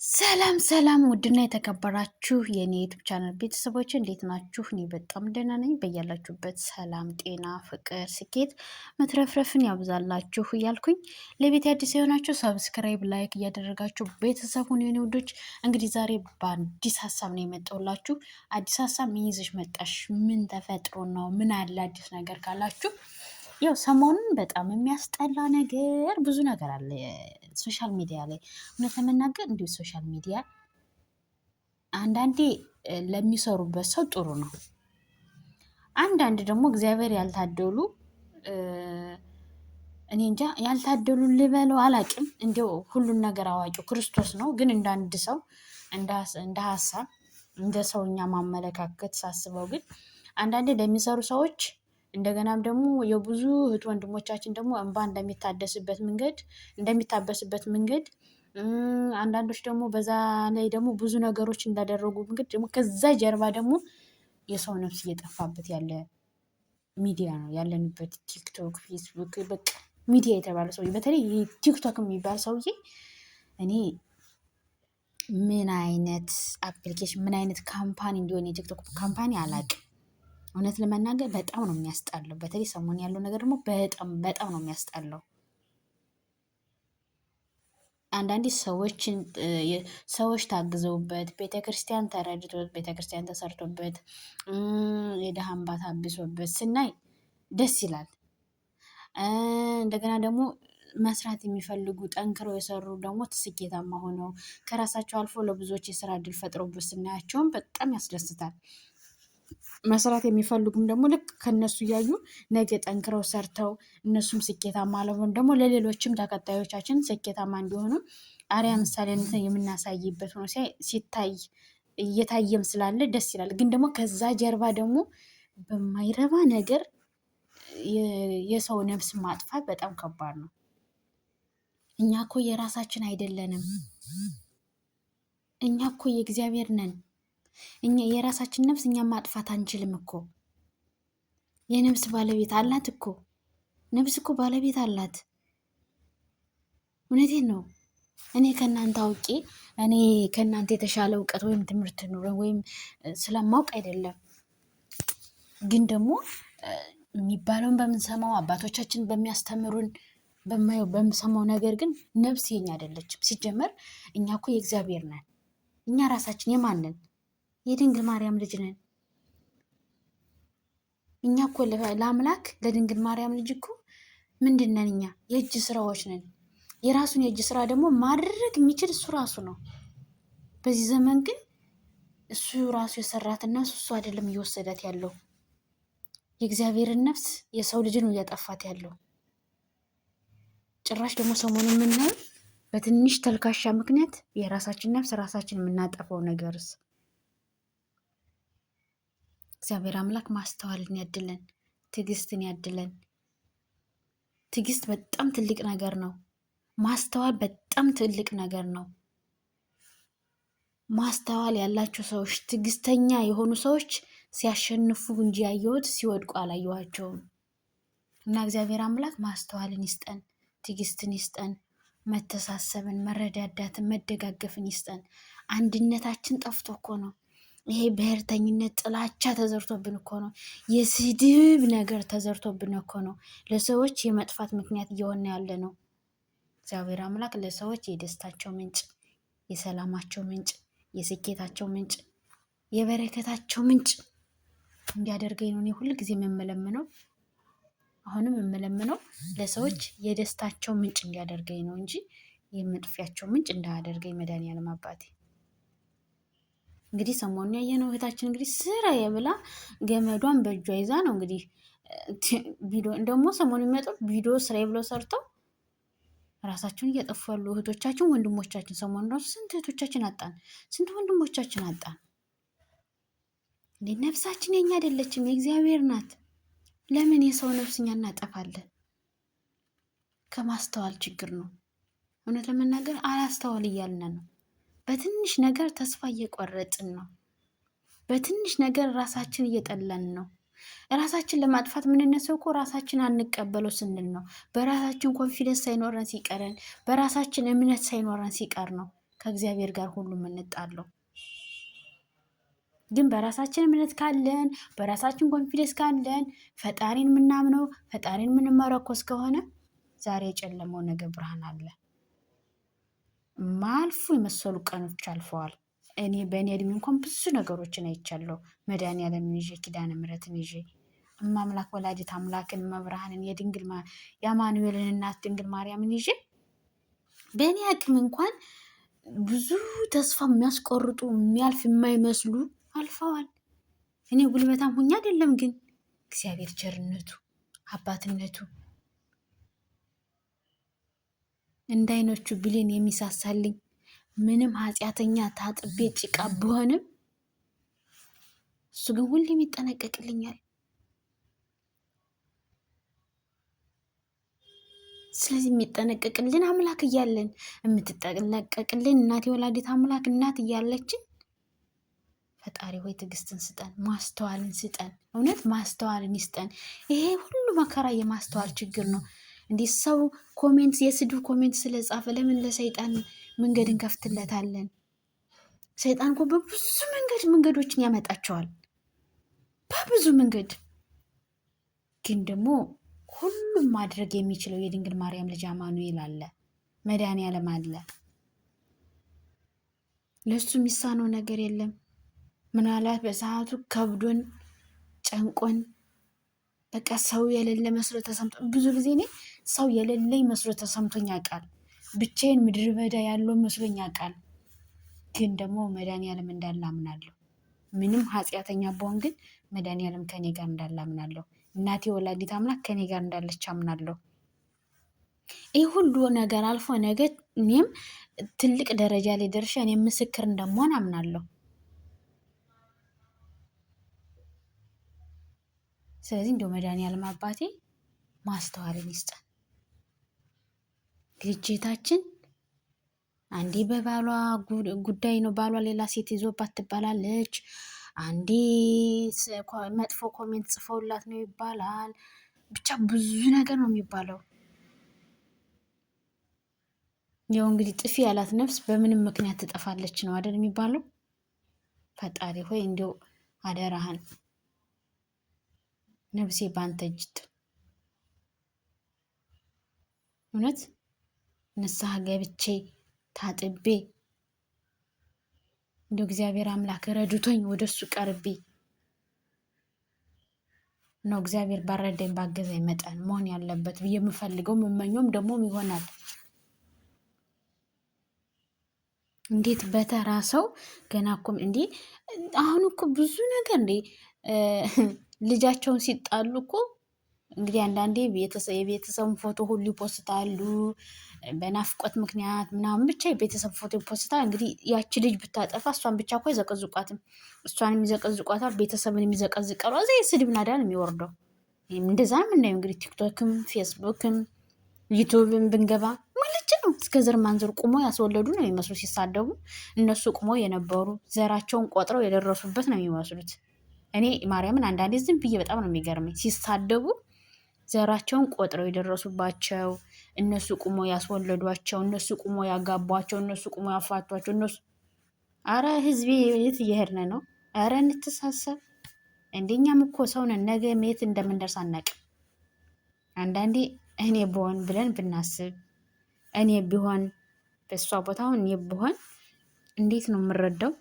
ሰላም ሰላም ውድና የተከበራችሁ የኔ ዩቲዩብ ቻናል ቤተሰቦች እንዴት ናችሁ? እኔ በጣም ደህና ነኝ። በያላችሁበት ሰላም፣ ጤና፣ ፍቅር፣ ስኬት መትረፍረፍን ያብዛላችሁ እያልኩኝ ለቤት አዲስ የሆናችሁ ሰብስክራይብ፣ ላይክ እያደረጋችሁ ቤተሰቡን የኔ ውዶች እንግዲህ ዛሬ በአዲስ ሀሳብ ነው የመጣሁላችሁ። አዲስ ሀሳብ ምን ይዘሽ መጣሽ? ምን ተፈጥሮ ነው? ምን አለ አዲስ ነገር ካላችሁ ያው ሰሞኑን በጣም የሚያስጠላ ነገር ብዙ ነገር አለ ሶሻል ሚዲያ ላይ። እውነት ለመናገር እንዲሁ ሶሻል ሚዲያ አንዳንዴ ለሚሰሩበት ሰው ጥሩ ነው። አንዳንድ ደግሞ እግዚአብሔር ያልታደሉ እኔ እንጃ ያልታደሉ ልበለው አላቅም። እንዲው ሁሉን ነገር አዋቂው ክርስቶስ ነው። ግን እንደ አንድ ሰው እንደ ሀሳብ እንደ ሰውኛ ማመለካከት ሳስበው ግን አንዳንዴ ለሚሰሩ ሰዎች እንደገናም ደግሞ የብዙ እህት ወንድሞቻችን ደግሞ እንባ እንደሚታበስበት መንገድ አንዳንዶች ደግሞ በዛ ላይ ደግሞ ብዙ ነገሮች እንዳደረጉ መንገድ ደግሞ ከዛ ጀርባ ደግሞ የሰው ነፍስ እየጠፋበት ያለ ሚዲያ ነው ያለንበት። ቲክቶክ፣ ፌስቡክ በቃ ሚዲያ የተባለ ሰውዬ በተለይ ቲክቶክ የሚባል ሰውዬ እኔ ምን አይነት አፕሊኬሽን ምን አይነት ካምፓኒ እንደሆነ የቲክቶክ ካምፓኒ አላውቅም። እውነት ለመናገር በጣም ነው የሚያስጠላው። በተለይ ሰሞን ያለው ነገር ደግሞ በጣም ነው የሚያስጠላው። አንዳንዴ ሰዎች ታግዘውበት ቤተክርስቲያን ተረድቶት ቤተክርስቲያን ተሰርቶበት የድሃ እንባ ታብሶበት ስናይ ደስ ይላል። እንደገና ደግሞ መስራት የሚፈልጉ ጠንክረው የሰሩ ደግሞ ስኬታማ ሆነው ከራሳቸው አልፎ ለብዙዎች የስራ እድል ፈጥረውበት ስናያቸውም በጣም ያስደስታል። መስራት የሚፈልጉም ደግሞ ልክ ከነሱ እያዩ ነገ ጠንክረው ሰርተው እነሱም ስኬታማ ለሆን ደግሞ ለሌሎችም ተከታዮቻችን ስኬታማ እንዲሆኑ አርያ ምሳሌነት የምናሳይበት ሆኖ ሲታይ እየታየም ስላለ ደስ ይላል። ግን ደግሞ ከዛ ጀርባ ደግሞ በማይረባ ነገር የሰው ነፍስ ማጥፋት በጣም ከባድ ነው። እኛ እኮ የራሳችን አይደለንም። እኛ እኮ የእግዚአብሔር ነን። እኛ የራሳችን ነፍስ እኛ ማጥፋት አንችልም እኮ። የነፍስ ባለቤት አላት እኮ። ነፍስ እኮ ባለቤት አላት። እውነቴን ነው። እኔ ከእናንተ አውቄ እኔ ከእናንተ የተሻለ እውቀት ወይም ትምህርት ኑሮ ወይም ስለማውቅ አይደለም። ግን ደግሞ የሚባለውን በምንሰማው አባቶቻችን በሚያስተምሩን በማየው በምሰማው ነገር ግን ነፍስ የኛ አይደለችም። ሲጀመር እኛ እኮ የእግዚአብሔር ነን። እኛ ራሳችን የማንን የድንግል ማርያም ልጅ ነን። እኛ እኮ ለአምላክ ለድንግል ማርያም ልጅ እኮ ምንድን ነን? እኛ የእጅ ስራዎች ነን። የራሱን የእጅ ስራ ደግሞ ማድረግ የሚችል እሱ ራሱ ነው። በዚህ ዘመን ግን እሱ ራሱ የሰራትና እሱ አይደለም እየወሰዳት ያለው። የእግዚአብሔርን ነፍስ የሰው ልጅን እያጠፋት ያለው። ጭራሽ ደግሞ ሰሞኑን የምናየው በትንሽ ተልካሻ ምክንያት የራሳችን ነፍስ ራሳችን የምናጠፋው ነገርስ። እግዚአብሔር አምላክ ማስተዋልን ያድለን፣ ትዕግስትን ያድለን። ትዕግስት በጣም ትልቅ ነገር ነው። ማስተዋል በጣም ትልቅ ነገር ነው። ማስተዋል ያላቸው ሰዎች፣ ትዕግስተኛ የሆኑ ሰዎች ሲያሸንፉ እንጂ ያየሁት ሲወድቁ አላየኋቸውም። እና እግዚአብሔር አምላክ ማስተዋልን ይስጠን፣ ትዕግስትን ይስጠን፣ መተሳሰብን፣ መረዳዳትን፣ መደጋገፍን ይስጠን። አንድነታችን ጠፍቶ እኮ ነው። ይሄ ብሔርተኝነት፣ ጥላቻ ተዘርቶብን እኮ ነው። የስድብ ነገር ተዘርቶብን እኮ ነው ለሰዎች የመጥፋት ምክንያት እየሆነ ያለ ነው። እግዚአብሔር አምላክ ለሰዎች የደስታቸው ምንጭ፣ የሰላማቸው ምንጭ፣ የስኬታቸው ምንጭ፣ የበረከታቸው ምንጭ እንዲያደርገኝ ነው እኔ ሁል ጊዜ የምመለምነው። አሁንም የምለምነው ለሰዎች የደስታቸው ምንጭ እንዲያደርገኝ ነው እንጂ የመጥፊያቸው ምንጭ እንዳያደርገኝ መድኃኒዓለም አባቴ። እንግዲህ ሰሞኑን ያየነው እህታችን እንግዲህ ስራዬ ብላ ገመዷን በእጇ ይዛ ነው እንግዲህ ቪዲዮ ደግሞ ሰሞኑን የሚመጣው ቪዲዮ ስራዬ ብለው ሰርተው ራሳቸውን እያጠፉ ያሉ እህቶቻችን ወንድሞቻችን። ሰሞኑን ራሱ ስንት እህቶቻችን አጣን፣ ስንት ወንድሞቻችን አጣን። ነፍሳችን የኛ አይደለችም የእግዚአብሔር ናት። ለምን የሰው ነፍስ እኛ እናጠፋለን? ከማስተዋል ችግር ነው። እውነት ለመናገር አላስተዋል እያልን ነው። በትንሽ ነገር ተስፋ እየቆረጥን ነው። በትንሽ ነገር ራሳችን እየጠላን ነው። ራሳችን ለማጥፋት የምንነሳው እኮ ራሳችን አንቀበለው ስንል ነው። በራሳችን ኮንፊደንስ ሳይኖረን ሲቀረን፣ በራሳችን እምነት ሳይኖረን ሲቀር ነው ከእግዚአብሔር ጋር ሁሉ የምንጣለው። ግን በራሳችን እምነት ካለን፣ በራሳችን ኮንፊደንስ ካለን፣ ፈጣሪን የምናምነው ፈጣሪን የምንመረኮስ ከሆነ ዛሬ የጨለመው ነገ ብርሃን አለ። ማልፉ የመሰሉ ቀኖች አልፈዋል። እኔ በእኔ እድሜ እንኳን ብዙ ነገሮችን አይቻለሁ። መድኃኒዓለምን ይዤ ኪዳነ ምሕረትን ይዤ እማምላክ ወላዲት አምላክን መብርሃንን የአማኑኤልን እናት ድንግል ማርያምን ይዤ በእኔ አቅም እንኳን ብዙ ተስፋ የሚያስቆርጡ የሚያልፍ የማይመስሉ አልፈዋል። እኔ ጉልበታም ሁኜ አይደለም፣ ግን እግዚአብሔር ቸርነቱ አባትነቱ እንደ አይኖቹ ብሌን የሚሳሳልኝ ምንም ኃጢአተኛ ታጥቤ ጭቃ ብሆንም እሱ ግን ሁሌም ይጠነቀቅልኛል። ስለዚህ የሚጠነቀቅልን አምላክ እያለን የምትጠነቀቅልን እናት የወላዲት አምላክ እናት እያለችን ፈጣሪ ሆይ ትዕግስትን ስጠን፣ ማስተዋልን ስጠን። እውነት ማስተዋልን ይስጠን። ይሄ ሁሉ መከራ የማስተዋል ችግር ነው። እንዲህ ሰው ኮሜንት የስድብ ኮሜንት ስለጻፈ ለምን ለሰይጣን መንገድ እንከፍትለታለን? ሰይጣን እኮ በብዙ መንገዶችን ያመጣቸዋል፣ በብዙ መንገድ። ግን ደግሞ ሁሉም ማድረግ የሚችለው የድንግል ማርያም ልጅ አማኑኤል አለ፣ መድኃኒዓለም አለ። ለሱ የሚሳነው ነገር የለም። ምናልባት በሰዓቱ ከብዶን ጨንቆን በቃ ሰው የሌለ መስሎ ተሰምቶ ብዙ ጊዜ እኔ ሰው የሌለኝ መስሎ ተሰምቶኝ ያውቃል። ብቻዬን ምድረ በዳ ያለው መስሎኝ ያውቃል። ግን ደግሞ መድኃኒዓለም እንዳለ አምናለሁ። ምንም ኃጢአተኛ ብሆን ግን መድኃኒዓለም ከኔ ጋር እንዳለ አምናለሁ። እናቴ ወላዲት አምላክ ከኔ ጋር እንዳለች አምናለሁ። ይህ ሁሉ ነገር አልፎ ነገ እኔም ትልቅ ደረጃ ላይ ደርሼ እኔም ምስክር እንደምሆን አምናለሁ። ስለዚህ እንደው መድኃኒዓለም አባቴ ማስተዋልን ይስጠን። ልጅታችን አንዴ በባሏ ጉዳይ ነው፣ ባሏ ሌላ ሴት ይዞባት ትባላለች። አንዴ መጥፎ ኮሜንት ጽፈውላት ነው ይባላል። ብቻ ብዙ ነገር ነው የሚባለው። ያው እንግዲህ ጥፊ ያላት ነፍስ በምንም ምክንያት ትጠፋለች ነው አይደል የሚባለው። ፈጣሪ ሆይ እንዲው አደራህን ነፍሴ ባንተ እጅ እውነት ንስሐ ገብቼ ታጥቤ እንደው እግዚአብሔር አምላክ ረድቶኝ ወደሱ ቀርቤ ነው እግዚአብሔር ባረዳኝ ባገዘኝ መጠን መሆን ያለበት ብዬ የምፈልገው የምመኘውም ደግሞም ይሆናል። እንዴት በተራ ሰው ገና እኮ እንዴ አሁን እኮ ብዙ ነገር እንዴ ልጃቸውን ሲጣሉ እኮ እንግዲህ አንዳንዴ የቤተሰቡን ፎቶ ሁሉ ይፖስታሉ። በናፍቆት ምክንያት ምናምን ብቻ የቤተሰብ ፎቶ ይፖስታል። እንግዲህ ያቺ ልጅ ብታጠፋ እሷን ብቻ እኮ አይዘቀዝቋትም። እሷን የሚዘቀዝቋታል፣ ቤተሰብን የሚዘቀዝቀሩ እዛ የስድብ ናዳን የሚወርደው እንደዛ ነው የምናየው። እንግዲህ ቲክቶክም ፌስቡክም ዩቱብም ብንገባ ማለች ነው እስከ ዘር ማንዘር ቁሞ ያስወለዱ ነው የሚመስሉ ሲሳደቡ። እነሱ ቁሞ የነበሩ ዘራቸውን ቆጥረው የደረሱበት ነው የሚመስሉት። እኔ ማርያምን አንዳንዴ ዝም ብዬ በጣም ነው የሚገርመኝ። ሲሳደቡ ዘራቸውን ቆጥረው የደረሱባቸው እነሱ ቁሞ ያስወለዷቸው፣ እነሱ ቁሞ ያጋቧቸው፣ እነሱ ቁሞ ያፋቷቸው እነሱ። አረ ህዝቤ የት እየሄድን ነው? አረ እንተሳሰብ። እንደኛም እኮ ሰውነን፣ ነገ የት እንደምንደርስ አናውቅም። አንዳንዴ እኔ ብሆን ብለን ብናስብ፣ እኔ ቢሆን በእሷ ቦታ እኔ ብሆን እንዴት ነው የምረዳው?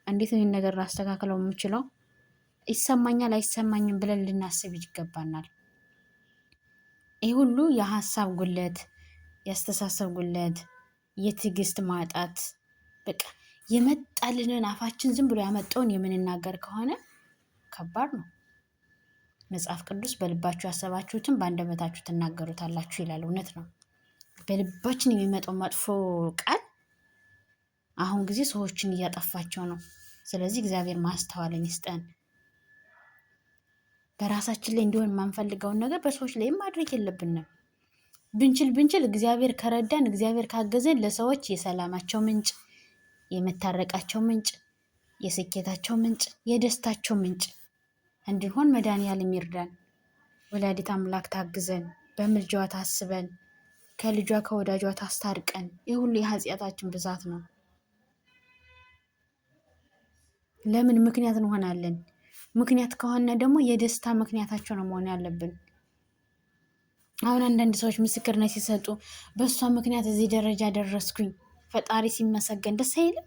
እንዴት ነው ነገር ላስተካክለው የምችለው? ይሰማኛል አይሰማኝም ብለን ልናስብ ይገባናል። ይህ ሁሉ የሀሳብ ጉለት፣ የአስተሳሰብ ጉለት፣ የትዕግስት ማጣት፣ በቃ የመጣልንን አፋችን ዝም ብሎ ያመጣውን የምንናገር ከሆነ ከባድ ነው። መጽሐፍ ቅዱስ በልባችሁ ያሰባችሁትን በአንደበታችሁ ትናገሩታላችሁ ይላል። እውነት ነው። በልባችን የሚመጣው መጥፎ ቃል አሁን ጊዜ ሰዎችን እያጠፋቸው ነው። ስለዚህ እግዚአብሔር ማስተዋልን ይስጠን። በራሳችን ላይ እንዲሆን የማንፈልገውን ነገር በሰዎች ላይ ማድረግ የለብንም። ብንችል እግዚአብሔር ከረዳን፣ እግዚአብሔር ካገዘን ለሰዎች የሰላማቸው ምንጭ፣ የመታረቃቸው ምንጭ፣ የስኬታቸው ምንጭ፣ የደስታቸው ምንጭ እንድንሆን መድኃኒዓለም ይርዳን። ወላዲት አምላክ ታግዘን፣ በምልጃዋ ታስበን፣ ከልጇ ከወዳጇ ታስታርቀን። ይህ ሁሉ የኃጢአታችን ብዛት ነው። ለምን ምክንያት እንሆናለን? ምክንያት ከሆነ ደግሞ የደስታ ምክንያታቸው ነው መሆን ያለብን። አሁን አንዳንድ ሰዎች ምስክርነት ሲሰጡ በእሷ ምክንያት እዚህ ደረጃ ደረስኩኝ፣ ፈጣሪ ሲመሰገን ደስ አይልም?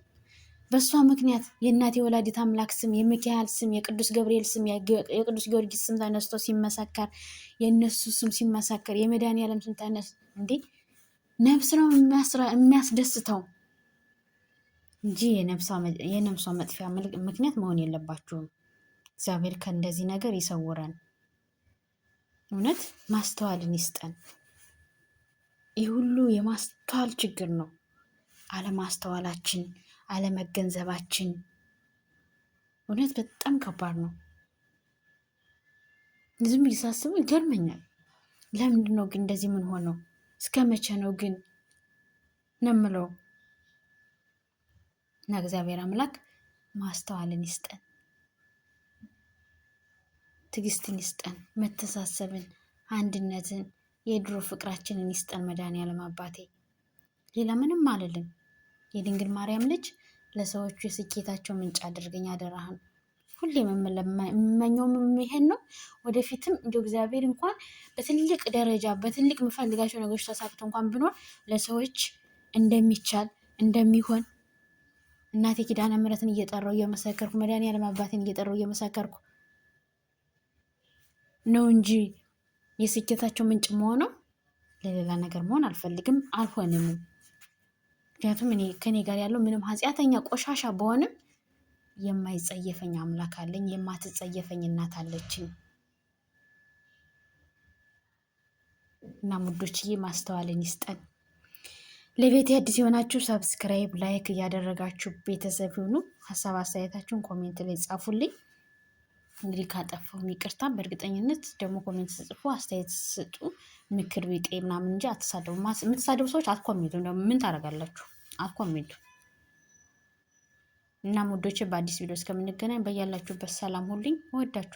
በእሷ ምክንያት የእናቴ የወላዲት አምላክ ስም፣ የሚካኤል ስም፣ የቅዱስ ገብርኤል ስም፣ የቅዱስ ጊዮርጊስ ስም ተነስቶ ሲመሰከር፣ የእነሱ ስም ሲመሰከር፣ የመድኃኒዓለም ስም ተነስ እንዴ! ነፍስ ነው የሚያስደስተው እንጂ የነፍሷ መጥፊያ ምክንያት መሆን የለባችሁም። እግዚአብሔር ከእንደዚህ ነገር ይሰውረን። እውነት ማስተዋልን ይስጠን። ይህ ሁሉ የማስተዋል ችግር ነው። አለማስተዋላችን፣ አለመገንዘባችን እውነት በጣም ከባድ ነው። ዝም ብዬ ሳስበው ይገርመኛል። ለምንድን ነው ግን እንደዚህ ምን ሆነው? እስከ መቼ ነው ግን ነው የምለው። እና እግዚአብሔር አምላክ ማስተዋልን ይስጠን፣ ትዕግስትን ይስጠን፣ መተሳሰብን፣ አንድነትን፣ የድሮ ፍቅራችንን ይስጠን መድኃኒዓለም አባቴ። ሌላ ምንም አልልም። የድንግል ማርያም ልጅ ለሰዎቹ የስኬታቸው ምንጭ አድርገኝ አደራህን። ሁሌም የምመኘውም ይሄን ነው። ወደፊትም እንዲ እግዚአብሔር እንኳን በትልቅ ደረጃ በትልቅ የምፈልጋቸው ነገሮች ተሳክቶ እንኳን ብኖር ለሰዎች እንደሚቻል እንደሚሆን እናቴ ኪዳነ ምሕረትን እየጠራው እየመሰከርኩ መድኃኒዓለም አባቴን እየጠራው እየመሰከርኩ ነው እንጂ የስኬታቸው ምንጭ መሆነው ለሌላ ነገር መሆን አልፈልግም፣ አልሆንም። ምክንያቱም ከኔ ጋር ያለው ምንም ኃጢአተኛ ቆሻሻ በሆንም የማይጸየፈኝ አምላክ አለኝ፣ የማትጸየፈኝ እናት አለችኝ። እና ሙዶችዬ ማስተዋልን ይስጠን። ለቤት አዲስ የሆናችሁ ሰብስክራይብ፣ ላይክ እያደረጋችሁ ቤተሰብ ሁኑ። ሀሳብ አስተያየታችሁን ኮሜንት ላይ ጻፉልኝ። እንግዲህ ካጠፋሁ ይቅርታ። በእርግጠኝነት ደግሞ ኮሜንት ስጽፉ አስተያየት ስጡ፣ ምክር ቢጤ ምናምን እንጂ አትሳደቡ። የምትሳደቡ ሰዎች አትኮሜንቱ። ምን ታደርጋላችሁ? አትኮሜንቱ። እና ሙዶቼ በአዲስ ቪዲዮ እስከምንገናኝ በያላችሁበት ሰላም ሁሉኝ። እወዳችኋለሁ።